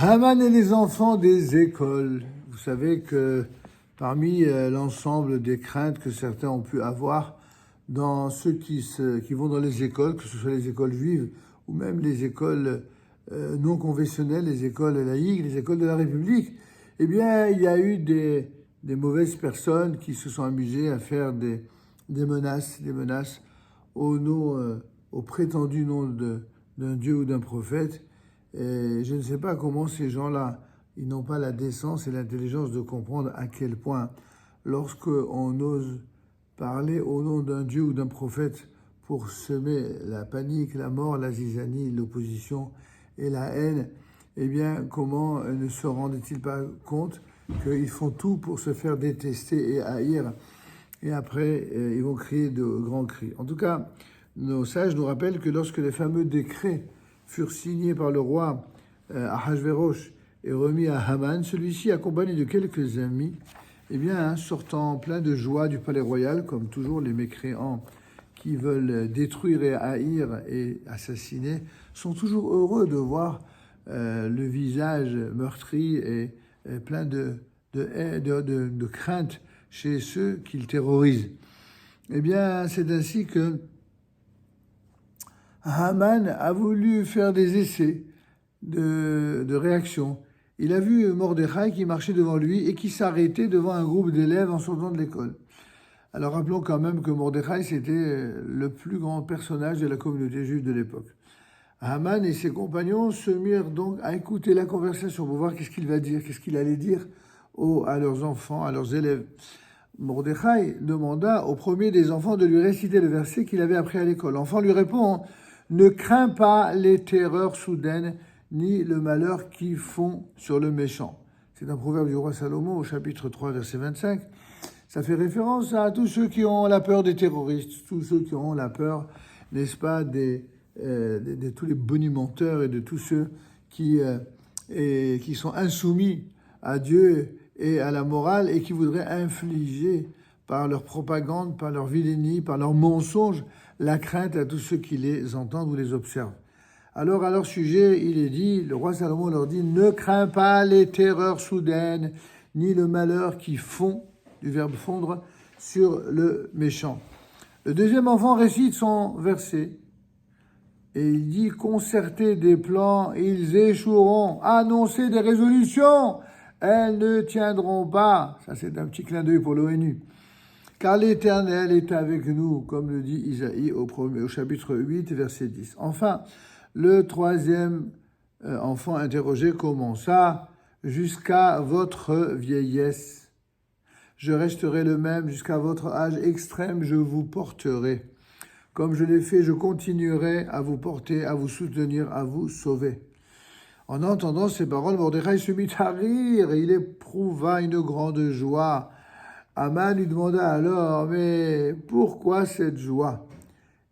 Haman et les enfants des écoles. Vous savez que parmi l'ensemble des craintes que certains ont pu avoir dans ceux qui vont dans les écoles, que ce soit les écoles juives ou même les écoles non conventionnelles, les écoles laïques, les écoles de la République, eh bien, il y a eu des mauvaises personnes qui se sont amusées à faire des menaces au prétendu nom d'un dieu ou d'un prophète. Et je ne sais pas comment ces gens-là, ils n'ont pas la décence et l'intelligence de comprendre à quel point, lorsqu'on ose parler au nom d'un dieu ou d'un prophète pour semer la panique, la mort, la zizanie, l'opposition et la haine, eh bien, comment ne se rendent-ils pas compte qu'ils font tout pour se faire détester et haïr, et après, ils vont crier de grands cris. En tout cas, nos sages nous rappellent que lorsque les fameux décrets furent signés par le roi Ahasverosh et remis à Haman, celui-ci, accompagné de quelques amis, eh bien, sortant plein de joie du palais royal, comme toujours les mécréants qui veulent détruire et haïr et assassiner, sont toujours heureux de voir le visage meurtri et plein de crainte chez ceux qu'ils terrorisent. Eh bien, c'est ainsi que Haman a voulu faire des essais de réaction. Il a vu Mordechai qui marchait devant lui et qui s'arrêtait devant un groupe d'élèves en sortant de l'école. Alors rappelons quand même que Mordechai, c'était le plus grand personnage de la communauté juive de l'époque. Haman et ses compagnons se mirent donc à écouter la conversation pour voir qu'est-ce qu'il va dire, qu'est-ce qu'il allait dire à leurs enfants, à leurs élèves. Mordechai demanda au premier des enfants de lui réciter le verset qu'il avait appris à l'école. L'enfant lui répond: « Ne crains pas les terreurs soudaines, ni le malheur qui fond sur le méchant. » C'est un proverbe du roi Salomon au chapitre 3, verset 25. Ça fait référence à tous ceux qui ont la peur des terroristes, tous ceux qui ont la peur, n'est-ce pas, de tous les bonimenteurs et de tous ceux qui sont insoumis à Dieu et à la morale et qui voudraient infliger par leur propagande, par leur vilainie, par leurs mensonges, la crainte à tous ceux qui les entendent ou les observent. Alors, à leur sujet, il est dit, le roi Salomon leur dit: « Ne crains pas les terreurs soudaines, ni le malheur qui fond, du verbe fondre, sur le méchant. » Le deuxième enfant récite son verset, et il dit: « Concerter des plans, ils échoueront. Annoncer des résolutions, elles ne tiendront pas. » Ça, c'est un petit clin d'œil pour l'ONU. « Car l'Éternel est avec nous, comme le dit Isaïe au chapitre 8, verset 10. » Enfin, le troisième enfant interrogé commença: « Jusqu'à votre vieillesse, je resterai le même, jusqu'à votre âge extrême, je vous porterai. Comme je l'ai fait, je continuerai à vous porter, à vous soutenir, à vous sauver. » En entendant ces paroles, Mordechai se mit à rire et il éprouva une grande joie. Haman lui demanda alors: « Mais pourquoi cette joie ?»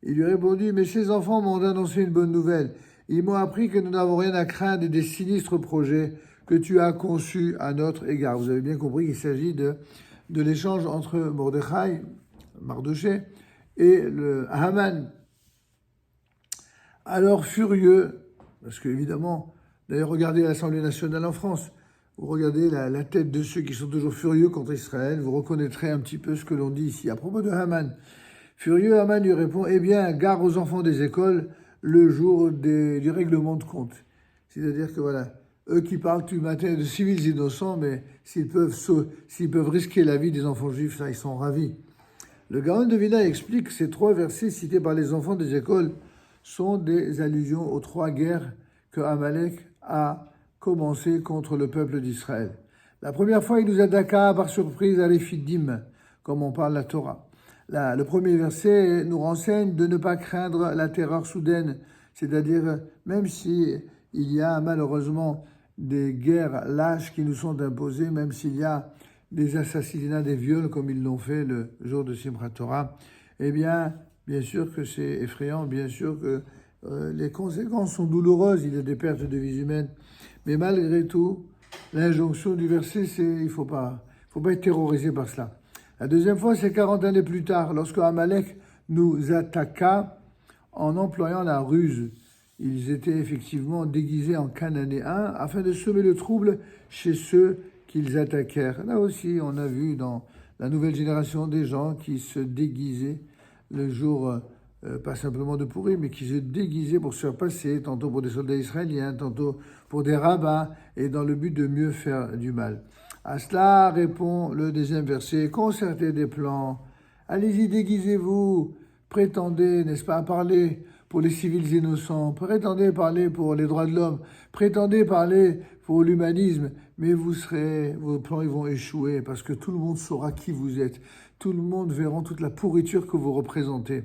Il lui répondit: « Mais ces enfants m'ont annoncé une bonne nouvelle. Ils m'ont appris que nous n'avons rien à craindre des sinistres projets que tu as conçus à notre égard. » Vous avez bien compris qu'il s'agit de l'échange entre Mordechai, Mardoché, et le Haman. Alors furieux, parce qu'évidemment, d'ailleurs regardez l'Assemblée nationale en France, vous regardez la tête de ceux qui sont toujours furieux contre Israël, vous reconnaîtrez un petit peu ce que l'on dit ici. À propos de Haman, furieux, Haman lui répond: « Eh bien, gare aux enfants des écoles le jour du règlement de compte. » C'est-à-dire que voilà, eux qui parlent du matin de civils innocents, mais s'ils peuvent risquer la vie des enfants juifs, ça, ils sont ravis. Le Gaon de Vilna explique que ces trois versets cités par les enfants des écoles sont des allusions aux trois guerres que Amalek a commencé contre le peuple d'Israël. La première fois, il nous attaqua par surprise à l'Éphidim, comme on parle la Torah. Le premier verset nous renseigne de ne pas craindre la terreur soudaine, c'est-à-dire même si il y a malheureusement des guerres lâches qui nous sont imposées, même s'il y a des assassinats, des viols comme ils l'ont fait le jour de Simchat Torah, eh bien sûr que c'est effrayant, bien sûr que les conséquences sont douloureuses, il y a des pertes de vies humaines, mais malgré tout, l'injonction du verset, c'est il faut pas être terrorisé par cela. La deuxième fois, c'est 40 années plus tard, lorsque Amalek nous attaqua en employant la ruse. ils étaient effectivement déguisés en Cananéens afin de semer le trouble chez ceux qu'ils attaquèrent. Là aussi, on a vu dans la nouvelle génération des gens qui se déguisaient le jour, pas simplement de Pourim, mais qui se déguisaient pour se faire passer, tantôt pour des soldats israéliens, tantôt pour des rabbins, et dans le but de mieux faire du mal. À cela répond le deuxième verset, concertez des plans, allez-y, déguisez-vous, prétendez, n'est-ce pas, parler pour les civils innocents, prétendez parler pour les droits de l'homme, prétendez parler pour l'humanisme, mais vos plans ils vont échouer parce que tout le monde saura qui vous êtes, tout le monde verra toute la pourriture que vous représentez.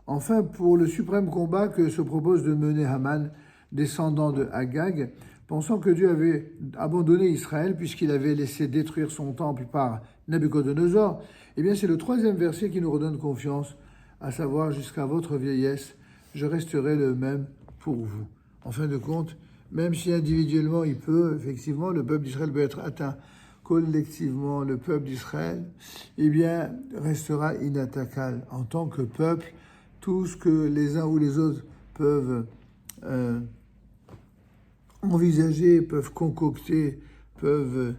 Enfin, pour le suprême combat que se propose de mener Haman, descendant de Agag, pensant que Dieu avait abandonné Israël puisqu'il avait laissé détruire son temple par Nabuchodonosor, eh bien c'est le troisième verset qui nous redonne confiance, à savoir jusqu'à votre vieillesse, je resterai le même pour vous. En fin de compte, même si individuellement il peut, effectivement, le peuple d'Israël peut être atteint, collectivement, le peuple d'Israël, eh bien, restera inattaquable en tant que peuple. Tout ce que les uns ou les autres peuvent envisager, peuvent concocter, peuvent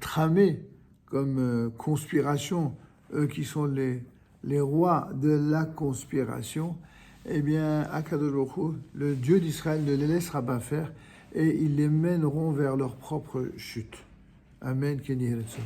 tramer comme conspiration, eux qui sont les rois de la conspiration, eh bien, Akadosh Baruch Hu, le Dieu d'Israël, ne les laissera pas faire et ils les mèneront vers leur propre chute. Amen. Kenny Hudson.